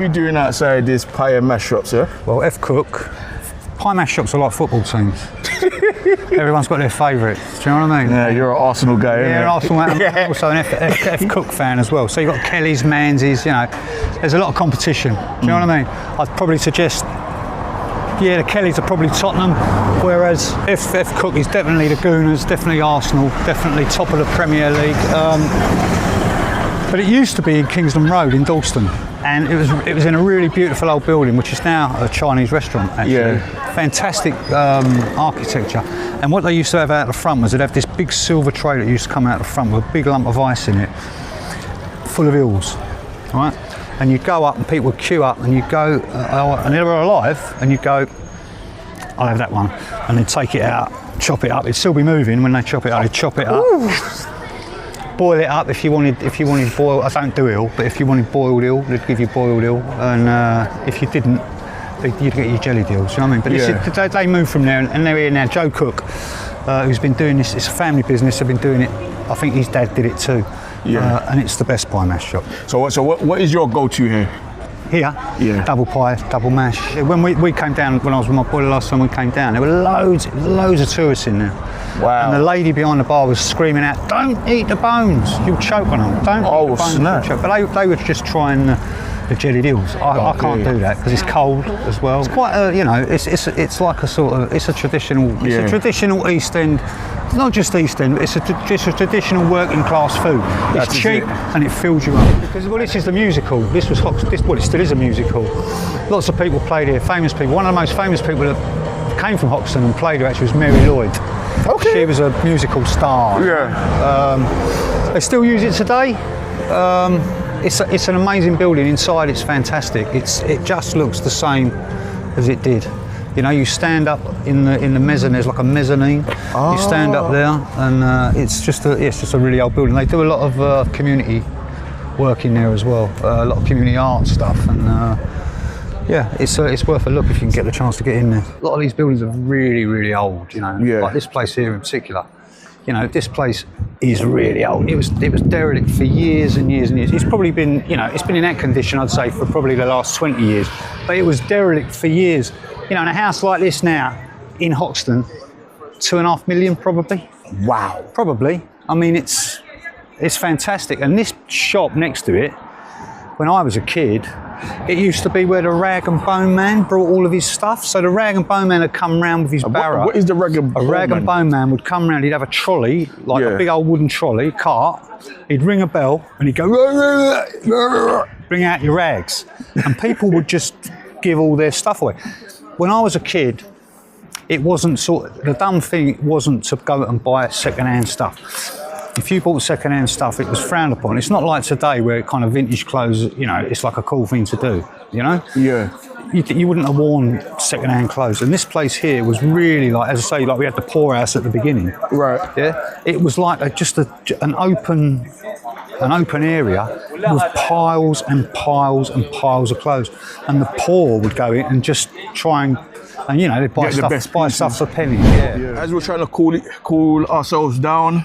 What are we doing outside this pie and mash shops, yeah? Well, f.cooke, pie mash shops are like football teams. Everyone's got their favourites, do you know what I mean? Yeah, you're an Arsenal guy, Yeah, Arsenal, I'm also an f.cooke fan as well. So you've got Kelly's, Manzies, you know, there's a lot of competition, do you know what I mean? I'd probably suggest, yeah, the Kellys are probably Tottenham, whereas f.cooke is definitely the Gooners, definitely Arsenal, definitely top of the Premier League. But it used to be in Kingston Road in Dalston, and it was in a really beautiful old building, which is now a Chinese restaurant, actually. Yeah. Fantastic architecture. And what they used to have out the front was they'd have this big silver tray that used to come out the front with a big lump of ice in it, full of eels, right? And you'd go up and people would queue up and you'd go, and they were alive, and you'd go, I'll have that one. And then take it out, chop it up. It'd still be moving when they chop it up, they'd chop it up. Ooh. Boil it up if you wanted boiled. I don't do eel, but if you wanted boiled eel, they'd give you boiled eel. And if you didn't, you'd get your jellied eels, you know what I mean? But yeah. They moved from there and they're here now. Joe Cook, who's been doing this, it's a family business, they've been doing it, I think his dad did it too. Yeah. And it's the best pie mash shop. So what is your go-to here? Here? Yeah. Double pie, double mash. When we came down, when I was with my boy the last time we came down, there were loads of tourists in there. Wow. And the lady behind the bar was screaming out, "Don't eat the bones, you'll choke on them. Don't eat the bones, you'll choke." But they were just trying the jellied eels. I can't do that because it's cold as well. It's quite a, you know, it's like a sort of, it's a traditional East End. It's not just East End, but it's a traditional working class food. It's cheap and it fills you up. Because, well, this is the musical. This was Hoxton. Well, it still is a musical. Lots of people played here, famous people. One of the most famous people that came from Hoxton and played here actually was Mary Lloyd. Okay. She was a musical star. Yeah. They still use it today. It's an amazing building. Inside, it's fantastic. It just looks the same as it did. You know, you stand up in the mezzanine. There's like a mezzanine. Oh. You stand up there, and it's just a really old building. They do a lot of community work in there as well. A lot of community art stuff, and yeah, it's worth a look if you can get the chance to get in there. A lot of these buildings are really, really old. You know, like this place here in particular. You know, this place is really old. It was derelict for years and years and years. It's probably been, you know, it's been in that condition, I'd say, for probably the last 20 years. But it was derelict for years. You know, in a house like this now, in Hoxton, 2.5 million probably. Wow. Probably. I mean, it's fantastic. And this shop next to it, when I was a kid, it used to be where the rag and bone man brought all of his stuff. So the rag and bone man would come round with his barrow. What is the rag and bone man? A rag and bone man would come round, he'd have a trolley, like a big old wooden trolley, cart. He'd ring a bell and he'd go, bring out your rags. And people would just give all their stuff away. When I was a kid, it wasn't the dumb thing wasn't to go and buy second-hand stuff. If you bought second-hand stuff, it was frowned upon. It's not like today where kind of vintage clothes, you know, it's like a cool thing to do, you know? Yeah. You wouldn't have worn second-hand clothes. And this place here was really like, as I say, like we had the poorhouse at the beginning. Right. Yeah. It was like just an open area with piles and piles and piles of clothes. And the poor would go in and just try and you know, they'd buy stuff for pennies. Yeah. As we're trying to cool ourselves down,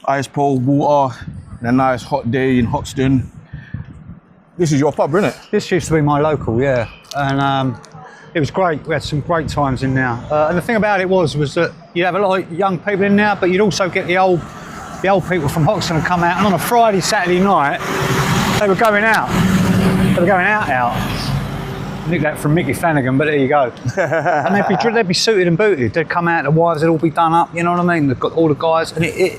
ice pole, water, and a nice hot day in Hoxton. This is your pub, isn't it? This used to be my local, yeah. And it was great. We had some great times in there. And the thing about it was that you'd have a lot of young people in there, but you'd also get the old people from Hoxton would come out. And on a Friday, Saturday night, they were going out. They were going out. Nick that from Mickey Flanagan, but there you go. And they'd be suited and booted. They'd come out, the wives would all be done up, you know what I mean? They've got all the guys, and it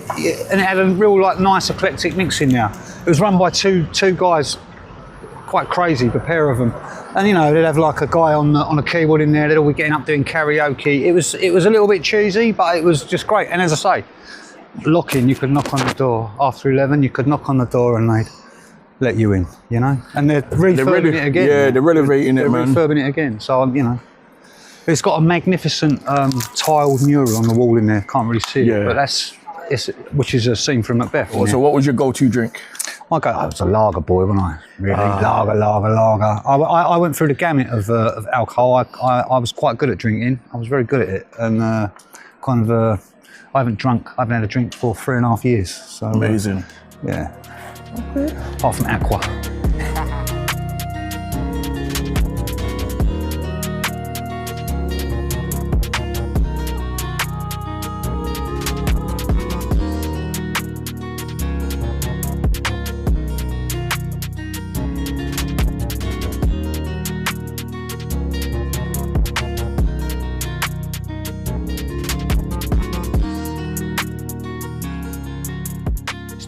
had a real like nice eclectic mix in there. It was run by two guys, quite crazy, the pair of them. And you know, they'd have like a guy on a keyboard in there. They'd all be getting up doing karaoke. It was a little bit cheesy, but it was just great. And as I say, locking, you could knock on the door after 11. You could knock on the door and they'd let you in, you know, and they're refurbing it again. Yeah, they're renovating it, man. They're refurbing it again. So you know, it's got a magnificent tiled mural on the wall in there. Can't really see it, but which is a scene from Macbeth. So what was your go-to drink? I was a lager boy, wasn't I? Really, lager. I went through the gamut of alcohol. I was quite good at drinking. I was very good at it, and I haven't had a drink for 3.5 years. So amazing. Yeah. Okay. Apart from aqua.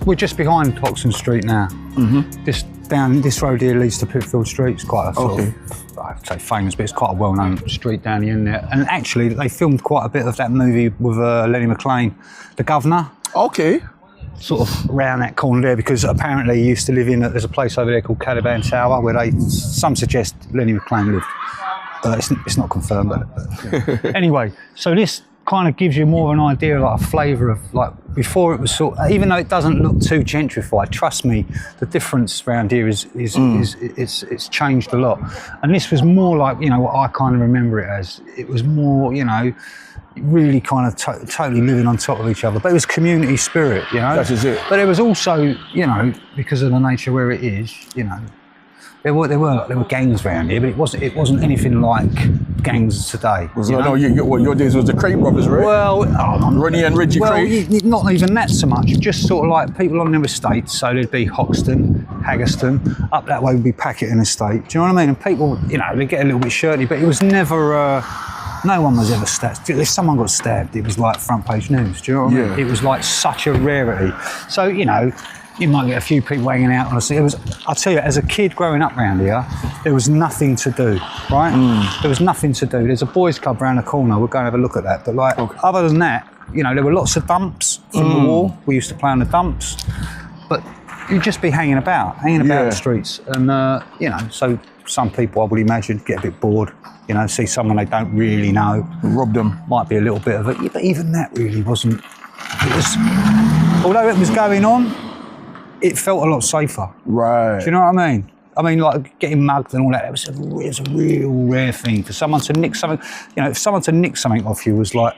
we're just behind Hoxton Street now. This road here leads to Pitfield Street. It's quite a sort of, I'd say famous, but it's quite a well-known street down the end there. And actually, they filmed quite a bit of that movie with Lenny McLean, The Governor. Okay. Sort of around that corner there, because apparently he used to live in, there's a place over there called Caliban Tower where some suggest Lenny McLean lived. It's not confirmed, but anyway, so this kind of gives you more of an idea, like a flavour of, like, before it was sort of, even though it doesn't look too gentrified, trust me, the difference around here is it's changed a lot. And this was more like, you know, what I kind of remember it as. It was more, you know, really kind of totally living on top of each other, but it was community spirit, you know. That is it. But it was also, you know, because of the nature where it is, you know, there were gangs around here, but it wasn't anything like gangs today. No, your days was the Crate brothers, right? Well, Ronnie and Reggie Crate. Not even that so much. Just sort of like people on their estates. So there'd be Hoxton, Haggerston, up that way would be Packetton Estate. Do you know what I mean? And people, you know, they get a little bit shirty, but it was never. No one was ever stabbed. If someone got stabbed, it was like front page news. Do you know what I mean? It was like such a rarity. So, you know, you might get a few people hanging out on the street. I'll tell you, as a kid growing up around here, there was nothing to do, right? There was nothing to do. There's a boys' club around the corner. We'll go and have a look at that. But like, other than that, you know, there were lots of dumps from the war. We used to play on the dumps. But you'd just be hanging about the streets. And, you know, so some people, I would imagine, get a bit bored. You know, see someone they don't really know. Rob them. Might be a little bit of it. But even that really wasn't. It was, although it was going on, it felt a lot safer. Right. Do you know what I mean? I mean, like getting mugged and all that, it was a real rare thing. For someone to nick something, you know, if someone to nick something off you was like,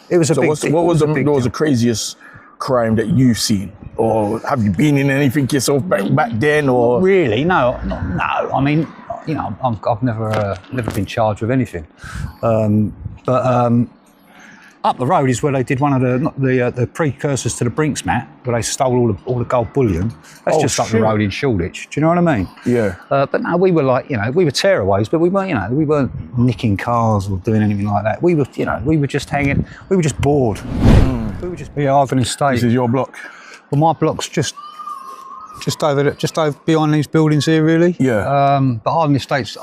it was a big deal. What was the craziest crime that you've seen? Or have you been in anything yourself back then? Or really? No. I mean, you know, I've never been charged with anything. But up the road is where they did one of the precursors to the Brinks mat, where they stole all the gold bullion. That's just up the road in Shoreditch. Do you know what I mean? Yeah. But no, we were like, you know, we were tearaways, but we weren't, you know, we weren't nicking cars or doing anything like that. We were, you know, we were just hanging. We were just bored. We were just Arden Estate. This is your block. Well, my block's just over behind these buildings here, really. Yeah. But Arden Estate's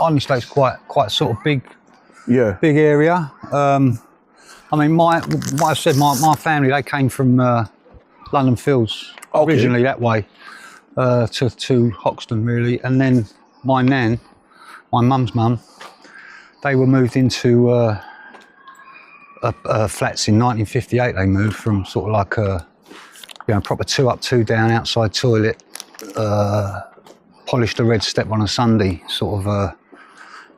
quite sort of big. Yeah. Big area. I mean, what I said, my family, they came from London Fields, originally that way, to Hoxton, really. And then my nan, my mum's mum, they were moved into flats in 1958. They moved from sort of like a, you know, proper 2 up, 2 down, outside toilet, polished a red step on a Sunday, sort of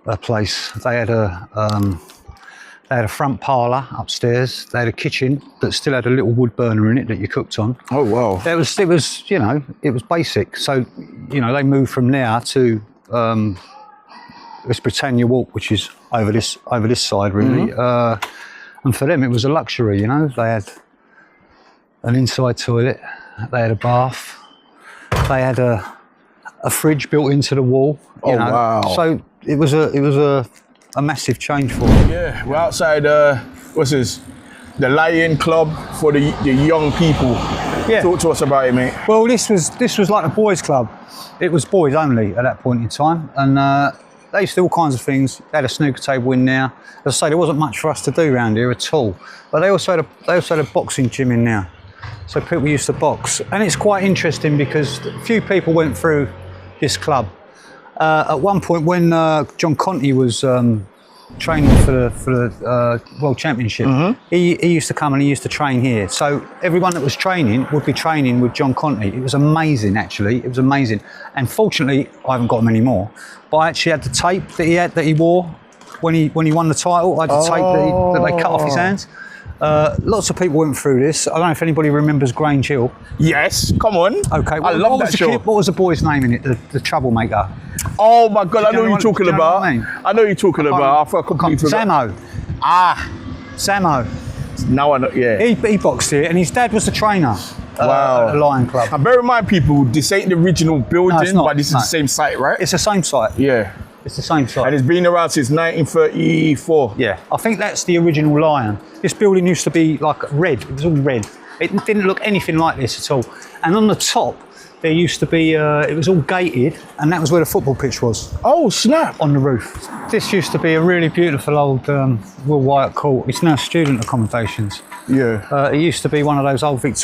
a place. They had a front parlour upstairs. They had a kitchen that still had a little wood burner in it that you cooked on. Oh wow! It was you know, it was basic. So, you know, they moved from there to this Britannia Walk, which is over this side, really. And for them, it was a luxury. You know, they had an inside toilet. They had a bath. They had a fridge built into the wall. You know? Wow! So it was a massive change for them. Yeah, we're outside, what's this? The Lion Club for the young people. Yeah. Talk to us about it, mate. Well, this was like a boys' club. It was boys only at that point in time, and they used to do all kinds of things. They had a snooker table in there. As I say, there wasn't much for us to do around here at all. But they also had a boxing gym in there, so people used to box. And it's quite interesting because a few people went through this club. At one point, when John Conte was training for the World Championship, he used to come and he used to train here. So everyone that was training would be training with John Conte. It was amazing, actually. It was amazing. And fortunately, I haven't got them anymore. But I actually had the tape that he wore when he won the title. I had the tape that they cut off his hands. Lots of people went through this. I don't know if anybody remembers Grange Hill. Yes, come on. Okay, I love that show. What was the boy's name in it? The troublemaker. Oh my God, I know you're talking about. I know you're talking about. I completely Samo. Samo. Now I know. Yeah. He boxed here, and his dad was the trainer. Wow. At the Lion Club. And bear in mind, people, this ain't the original building, but this is the same site, right? It's the same site. Yeah. It's the same site. And it's been around since 1934. Yeah, I think that's the original Lion. This building used to be like red. It was all red. It didn't look anything like this at all. And on the top, there used to be, it was all gated, and that was where the football pitch was. Oh, snap. On the roof. This used to be a really beautiful old Will Wyatt Court. It's now student accommodations. Yeah. It used to be one of those old Victorian